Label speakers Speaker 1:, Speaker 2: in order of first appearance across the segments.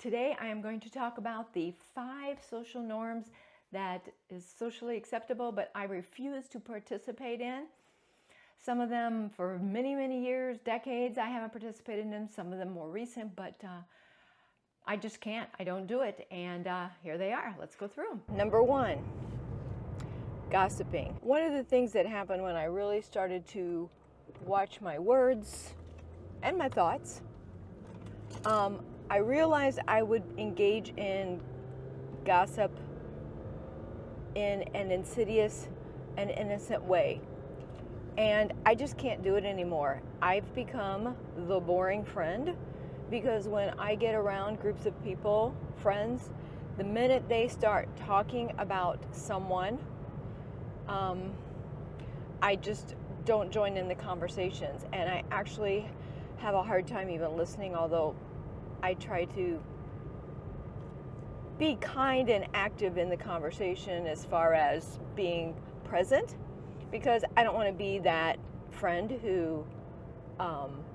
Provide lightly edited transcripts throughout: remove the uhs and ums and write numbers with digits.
Speaker 1: Today I am going to talk about the 5 social norms that is socially acceptable but I refuse to participate in. Some of them for many, many years, decades, I haven't participated in them. Some of them more recent, but I just can't. I don't do it. And here they are. Let's go through them. Number 1, gossiping. One of the things that happened when I really started to watch my words and my thoughts, I realized I would engage in gossip in an insidious and innocent way. And I just can't do it anymore. I've become the boring friend because when I get around groups of people, friends, the minute they start talking about someone, I just don't join in the conversations. And I actually have a hard time even listening, although I try to be kind and active in the conversation as far as being present, because I don't want to be that friend who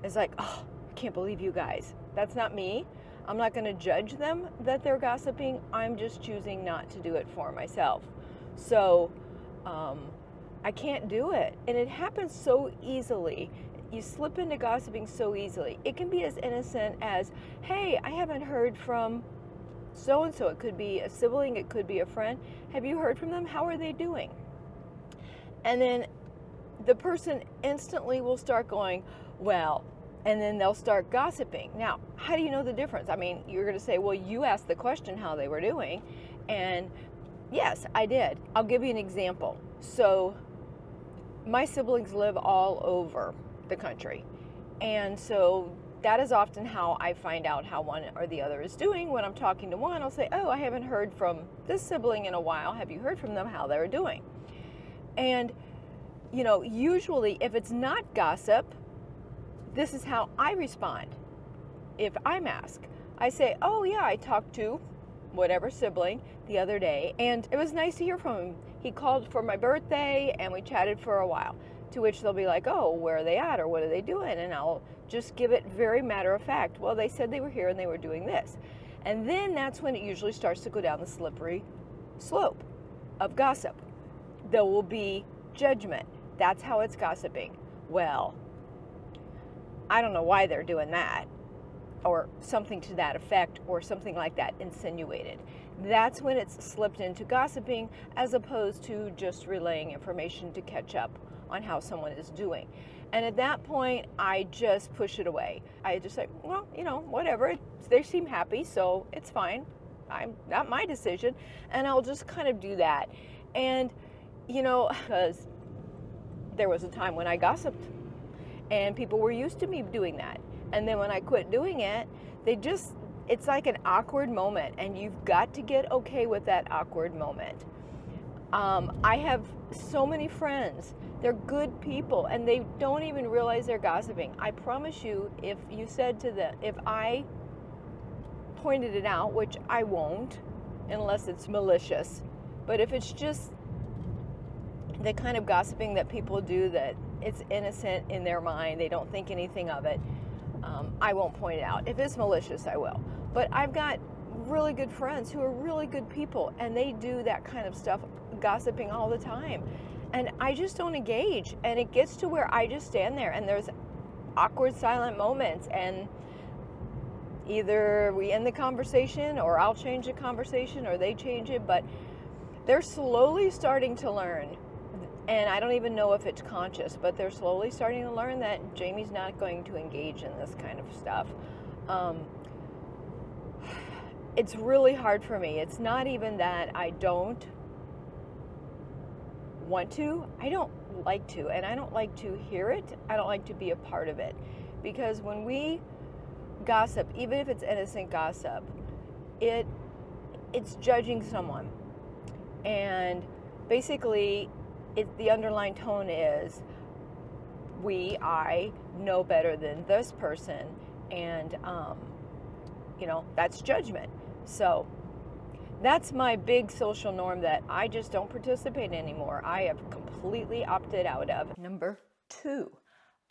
Speaker 1: is like, oh, I can't believe you guys. That's not me. I'm not going to judge them that they're gossiping. I'm just choosing not to do it for myself. So I can't do it. And it happens so easily. You slip into gossiping so easily. It can be as innocent as, hey, I haven't heard from so-and-so. It could be a sibling, it could be a friend. Have you heard from them? How are they doing? And then the person instantly will start going, well, and then they'll start gossiping. Now, how do you know the difference? I mean, you're going to say, well, you asked the question how they were doing. And yes, I did. I'll give you an example. So my siblings live all over the country. And so that is often how I find out how one or the other is doing. When I'm talking to one, I'll say, oh, I haven't heard from this sibling in a while. Have you heard from them how they're doing? And, you know, usually if it's not gossip, this is how I respond. If I'm asked, I say, oh yeah, I talked to whatever sibling the other day, and it was nice to hear from him. He called for my birthday and we chatted for a while. To which they'll be like, oh, where are they at, or what are they doing? And I'll just give it very matter of fact. Well, they said they were here and they were doing this. And then that's when it usually starts to go down the slippery slope of gossip. There will be judgment. That's how it's gossiping. Well, I don't know why they're doing that, or something to that effect, or something like that insinuated. That's when it's slipped into gossiping, as opposed to just relaying information to catch up on how someone is doing. And at that point, I just push it away. I just say, well, you know, whatever. They seem happy, so it's fine. I'm not my decision. And I'll just kind of do that. And, you know, because there was a time when I gossiped and people were used to me doing that. And then when I quit doing it, it's like an awkward moment, and you've got to get okay with that awkward moment. I have so many friends. They're good people, and they don't even realize they're gossiping. I promise you, if you said to them, if I pointed it out, which I won't, unless it's malicious, but if it's just the kind of gossiping that people do that it's innocent in their mind, they don't think anything of it, I won't point it out. If it's malicious, I will. But I've got really good friends who are really good people, and they do that kind of stuff, gossiping all the time. And I just don't engage. And it gets to where I just stand there, and there's awkward silent moments, and either we end the conversation, or I'll change the conversation, or they change it. But they're slowly starting to learn, and I don't even know if it's conscious, but they're slowly starting to learn that Jamie's not going to engage in this kind of stuff. It's really hard for me. It's not even that I don't want to. I don't like to, and I don't like to hear it. I don't like to be a part of it. Because when we gossip, even if it's innocent gossip, it's judging someone. And basically, the underlying tone is, I know better than this person, and you know, that's judgment. So that's my big social norm that I just don't participate in anymore. I have completely opted out of. Number 2,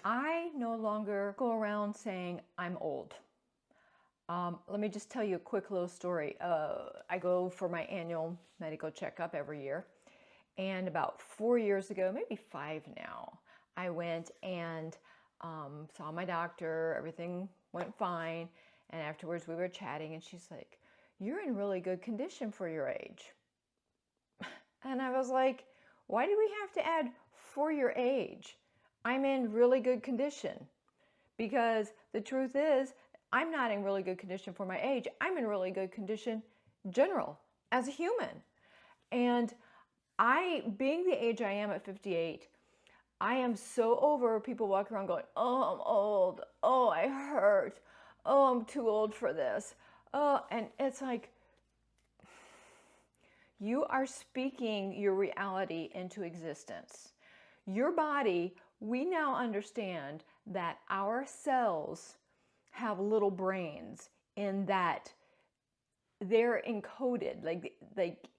Speaker 1: I no longer go around saying I'm old. Let me just tell you a quick little story. I go for my annual medical checkup every year. And about 4 years ago, maybe 5 now, I went and saw my doctor. Everything went fine. And afterwards we were chatting and she's like, "You're in really good condition for your age." And I was like, why do we have to add for your age? I'm in really good condition. Because the truth is, I'm not in really good condition for my age. I'm in really good condition general as a human. And being the age I am at 58, I am so over people walking around going, "Oh, I'm old. Oh, I hurt. Oh, I'm too old for this." Oh, and it's like, you are speaking your reality into existence. Your body, we now understand that our cells have little brains in that they're encoded. Like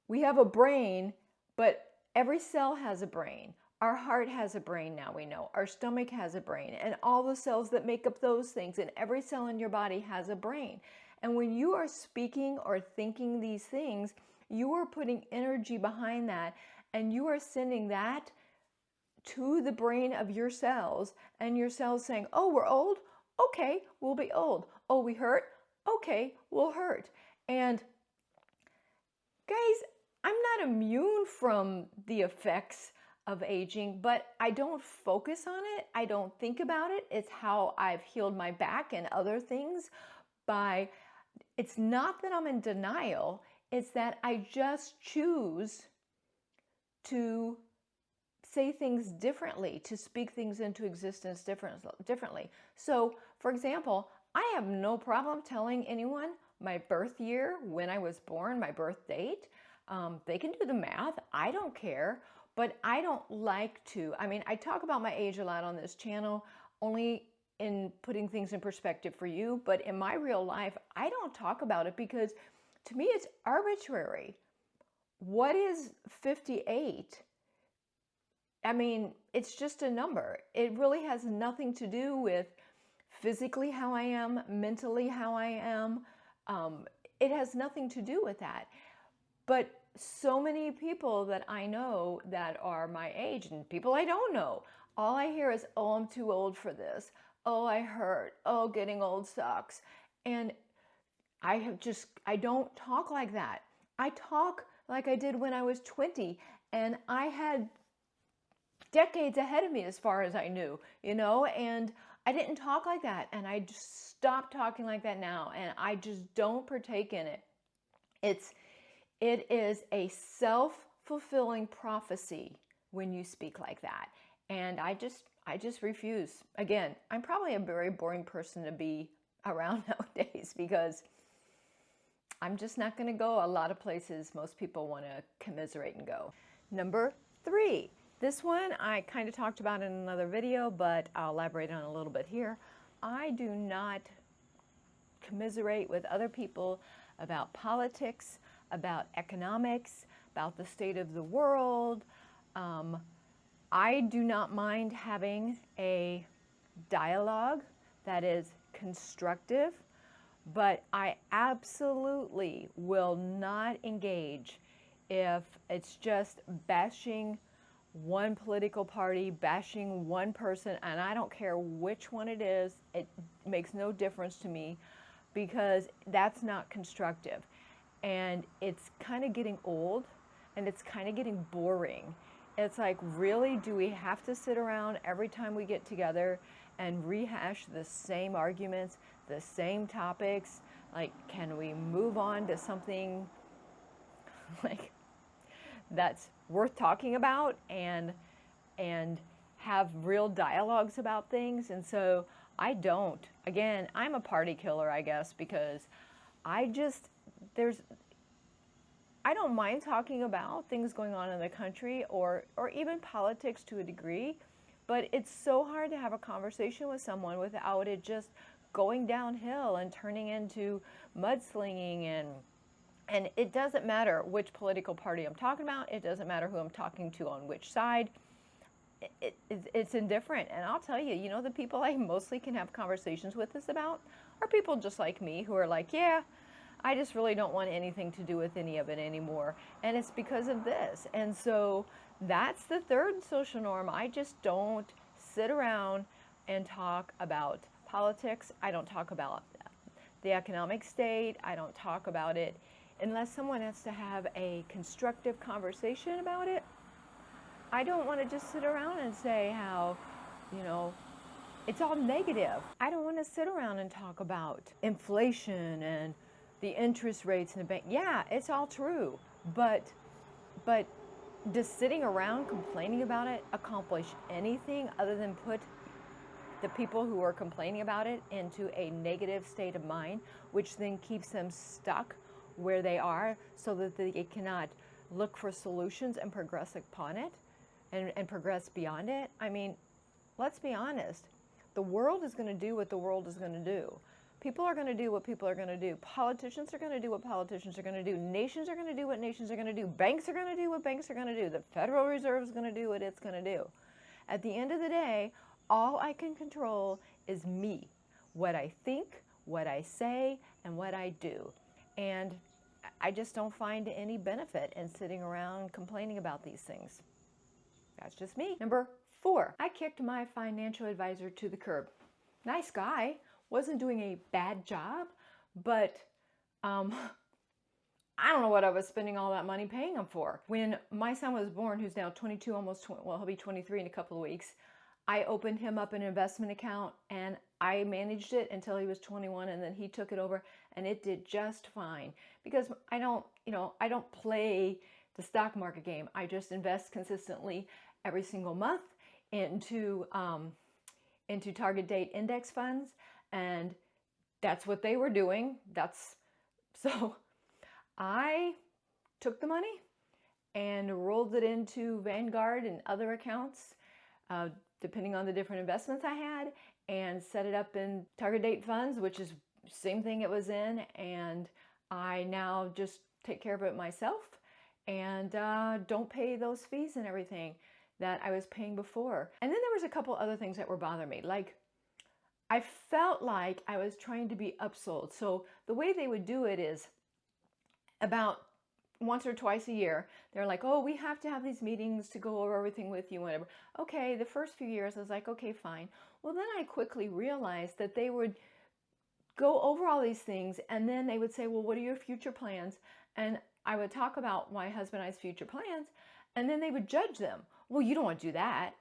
Speaker 1: we have a brain, but every cell has a brain. Our heart has a brain now, we know. Our stomach has a brain, and all the cells that make up those things, and every cell in your body has a brain. And when you are speaking or thinking these things, you are putting energy behind that, and you are sending that to the brain of your cells, and your cells saying, "Oh, we're old? Okay, we'll be old. Oh, we hurt? Okay, we'll hurt." And guys, I'm not immune from the effects of aging, but I don't focus on it. I don't think about it. It's how I've healed my back and other things it's not that I'm in denial. It's that I just choose to say things differently, to speak things into existence differently. So, for example, I have no problem telling anyone my birth year, when I was born, my birth date. They can do the math. I don't care. But I don't like to. I mean, I talk about my age a lot on this channel, only in putting things in perspective for you. But in my real life, I don't talk about it because to me it's arbitrary. What is 58? I mean, it's just a number. It really has nothing to do with physically how I am, mentally how I am. It has nothing to do with that. But so many people that I know that are my age, and people I don't know, all I hear is, "Oh, I'm too old for this. Oh, I hurt. Oh, getting old sucks." And I don't talk like that. I talk like I did when I was 20, and I had decades ahead of me as far as I knew, and I didn't talk like that. And I just stopped talking like that now, and I just don't partake in it. It is a self-fulfilling prophecy when you speak like that. And I just refuse. Again, I'm probably a very boring person to be around nowadays because I'm just not going to go a lot of places most people want to commiserate and go. Number 3. This one I kind of talked about in another video, but I'll elaborate on a little bit here. I do not commiserate with other people about politics, about economics, about the state of the world. I do not mind having a dialogue that is constructive, but I absolutely will not engage if it's just bashing one political party, bashing one person, and I don't care which one it is. It makes no difference to me because that's not constructive. And it's kind of getting old, and it's kind of getting boring. It's like, really, do we have to sit around every time we get together and rehash the same arguments, the same topics? Like, can we move on to something like that's worth talking about and have real dialogues about things? And so I don't. Again, I'm a party killer, I guess, because I don't mind talking about things going on in the country or even politics to a degree, but it's so hard to have a conversation with someone without it just going downhill and turning into mudslinging. And it doesn't matter which political party I'm talking about. It doesn't matter who I'm talking to on which side. It's indifferent. And I'll tell you, the people I mostly can have conversations with this about are people just like me who are like, yeah, I just really don't want anything to do with any of it anymore. And it's because of this. And so that's the third social norm. I just don't sit around and talk about politics. I don't talk about the economic state. I don't talk about it unless someone has to have a constructive conversation about it. I don't want to just sit around and say how, you know, it's all negative. I don't want to sit around and talk about inflation and the interest rates in the bank. Yeah, it's all true. But does sitting around complaining about it accomplish anything other than put the people who are complaining about it into a negative state of mind, which then keeps them stuck where they are so that they cannot look for solutions and progress upon it and progress beyond it? I mean, let's be honest. The world is going to do what the world is going to do. People are going to do what people are going to do. Politicians are going to do what politicians are going to do. Nations are going to do what nations are going to do. Banks are going to do what banks are going to do. The Federal Reserve is going to do what it's going to do. At the end of the day, all I can control is me, what I think, what I say, and what I do. And I just don't find any benefit in sitting around complaining about these things. That's just me. Number 4, I kicked my financial advisor to the curb. Nice guy, wasn't doing a bad job, but I don't know what I was spending all that money paying him for. When my son was born, who's now 22, almost 20, well, he'll be 23 in a couple of weeks, I opened him up an investment account and I managed it until he was 21, and then he took it over and it did just fine because I don't play the stock market game. I just invest consistently every single month into target date index funds, and that's what they were doing. So I took the money and rolled it into Vanguard and other accounts, depending on the different investments I had, and set it up in target date funds, which is same thing it was in, and I now just take care of it myself and don't pay those fees and everything that I was paying before. And then there was a couple other things that were bothering me. Like, I felt like I was trying to be upsold. So the way they would do it is about once or twice a year, they're like, oh, we have to have these meetings to go over everything with you, whatever. Okay, the first few years I was like, okay, fine. Well, then I quickly realized that they would go over all these things and then they would say, well, what are your future plans? And I would talk about my husband and I's future plans, and then they would judge them. Well, you don't want to do that.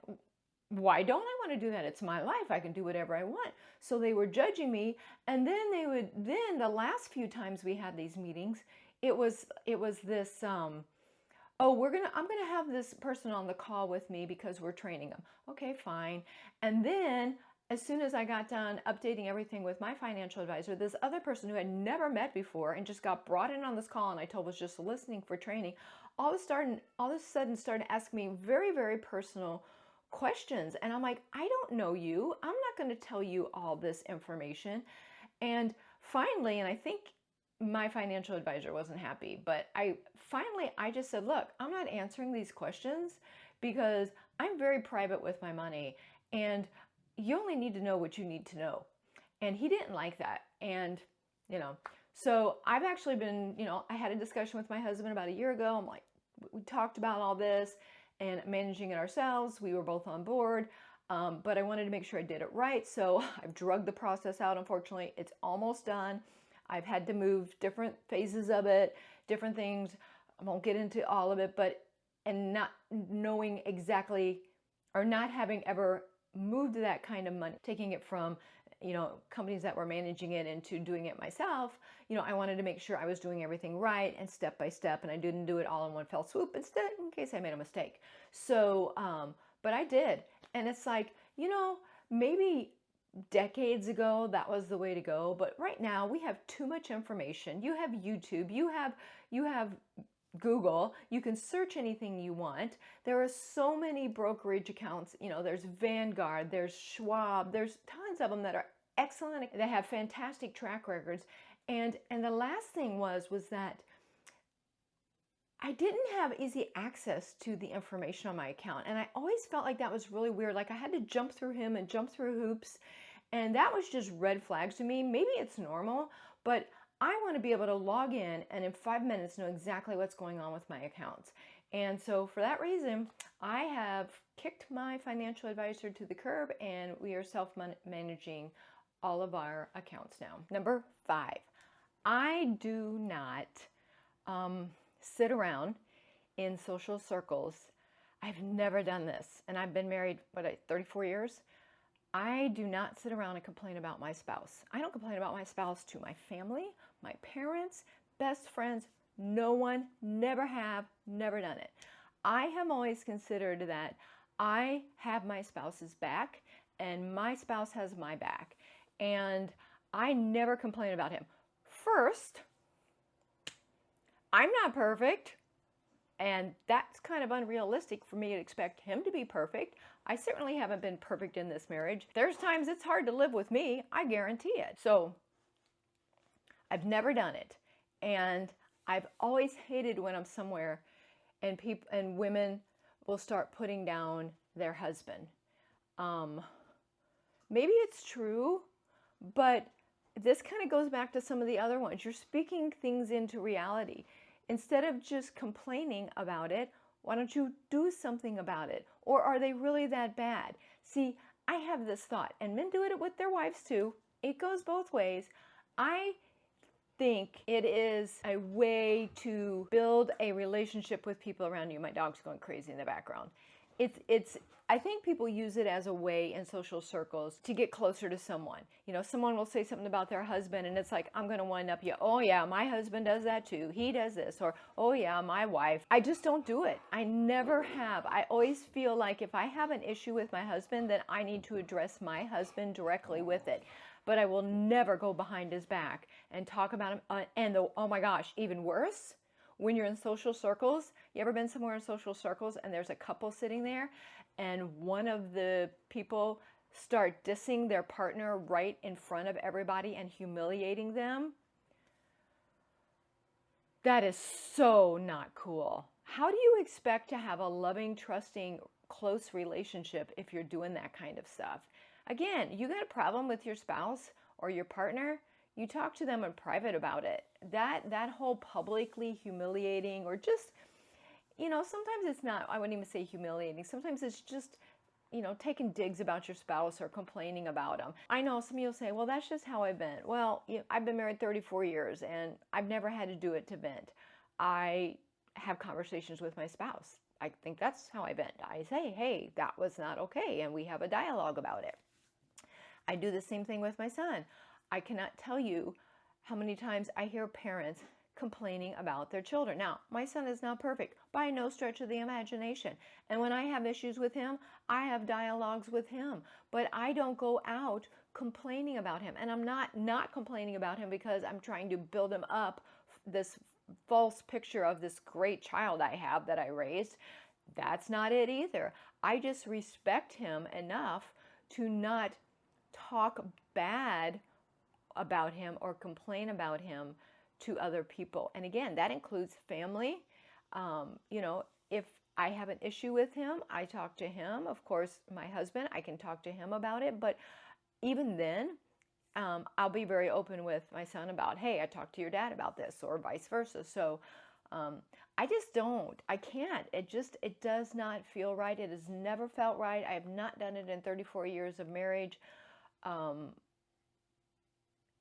Speaker 1: Why don't I want to do that? It's my life. I can do whatever I want. So they were judging me, and then the last few times we had these meetings, it was this, oh, I'm gonna have this person on the call with me because we're training them. Okay, fine. And then as soon as I got done updating everything with my financial advisor, this other person who had never met before and just got brought in on this call, and I told was just listening for training, all of a sudden started asking me very, very personal questions. And I'm like, I don't know you. I'm not going to tell you all this information. And finally, and I think my financial advisor wasn't happy, but I just said, look, I'm not answering these questions because I'm very private with my money, and you only need to know what you need to know. And he didn't like that. And, so I've actually been, I had a discussion with my husband about a year ago. I'm like, we talked about all this and managing it ourselves. We were both on board, but I wanted to make sure I did it right. So I've drugged the process out. Unfortunately, it's almost done. I've had to move different phases of it, different things. I won't get into all of it, and not knowing exactly, or not having ever moved that kind of money, taking it from, companies that were managing it into doing it myself, I wanted to make sure I was doing everything right and step by step, and I didn't do it all in one fell swoop instead, in case I made a mistake. So, but I did. And it's like, maybe decades ago that was the way to go, but right now we have too much information. You have YouTube, you have Google, you can search anything you want. There are so many brokerage accounts, there's Vanguard, there's Schwab, there's tons of them that are excellent. They have fantastic track records. And the last thing was that I didn't have easy access to the information on my account. And I always felt like that was really weird. Like I had to jump through him and jump through hoops. And that was just red flags to me. Maybe it's normal, but I want to be able to log in and in 5 minutes know exactly what's going on with my accounts. And so for that reason, I have kicked my financial advisor to the curb, and we are self-managing all of our accounts now. Number 5, I do not sit around in social circles. I've never done this, and I've been married, 34 years? I do not sit around and complain about my spouse. I don't complain about my spouse to my family, my parents, best friends, no one, never have, never done it. I have always considered that I have my spouse's back and my spouse has my back. And I never complain about him. First, I'm not perfect. And that's kind of unrealistic for me to expect him to be perfect. I certainly haven't been perfect in this marriage. There's times it's hard to live with me, I guarantee it. So I've never done it. And I've always hated when I'm somewhere and people and women will start putting down their husband. Maybe it's true, but this kind of goes back to some of the other ones. You're speaking things into reality. Instead of just complaining about it, why don't you do something about it? Or are they really that bad? See, I have this thought, and men do it with their wives too. It goes both ways. I think it is a way to build a relationship with people around you. My dog's going crazy in the background. I think people use it as a way in social circles to get closer to someone. You know, someone will say something about their husband and it's like, I'm going to wind up you. Oh yeah, my husband does that too. He does this. Or, oh yeah, my wife. I just don't do it. I never have. I always feel like if I have an issue with my husband, then I need to address my husband directly with it. But I will never go behind his back and talk about him. Oh my gosh, even worse, when you're in social circles, you ever been somewhere in social circles and there's a couple sitting there and one of the people start dissing their partner right in front of everybody and humiliating them? That is so not cool. How do you expect to have a loving, trusting, close relationship if you're doing that kind of stuff? Again, you got a problem with your spouse or your partner, you talk to them in private about it. That whole publicly humiliating, or just, you know, sometimes it's not, I wouldn't even say humiliating. Sometimes it's just, you know, taking digs about your spouse or complaining about them. I know some of you will say, well, that's just how I've been. Well, I've been married 34 years and I've never had to do it to vent. I have conversations with my spouse. I think that's how I vent. I say, hey, that was not okay. And we have a dialogue about it. I do the same thing with my son. I cannot tell you how many times I hear parents complaining about their children. Now, my son is not perfect by no stretch of the imagination. And when I have issues with him, I have dialogues with him. But I don't go out complaining about him. And I'm not complaining about him because I'm trying to build him up this false picture of this great child I have that I raised. That's not it either. I just respect him enough to not talk bad about him or complain about him to other people. And again, that includes family. You know, if I have an issue with him, I talk to him. Of course, my husband, I can talk to him about it. But even then, I'll be very open with my son about, hey, I talked to your dad about this, or vice versa. So I just don't. I can't. It does not feel right. It has never felt right. I have not done it in 34 years of marriage.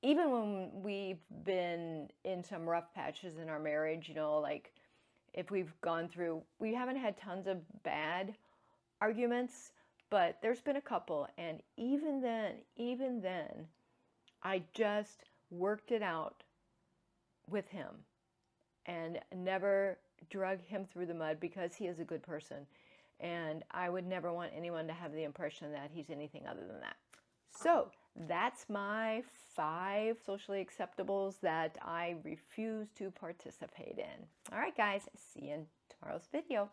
Speaker 1: Even when we've been in some rough patches in our marriage, you know, like if we've gone through, we haven't had tons of bad arguments, but there's been a couple. And even then, I just worked it out with him and never drug him through the mud, because he is a good person. And I would never want anyone to have the impression that he's anything other than that. So that's my 5 socially acceptables that I refuse to participate in. All right, guys, see you in tomorrow's video.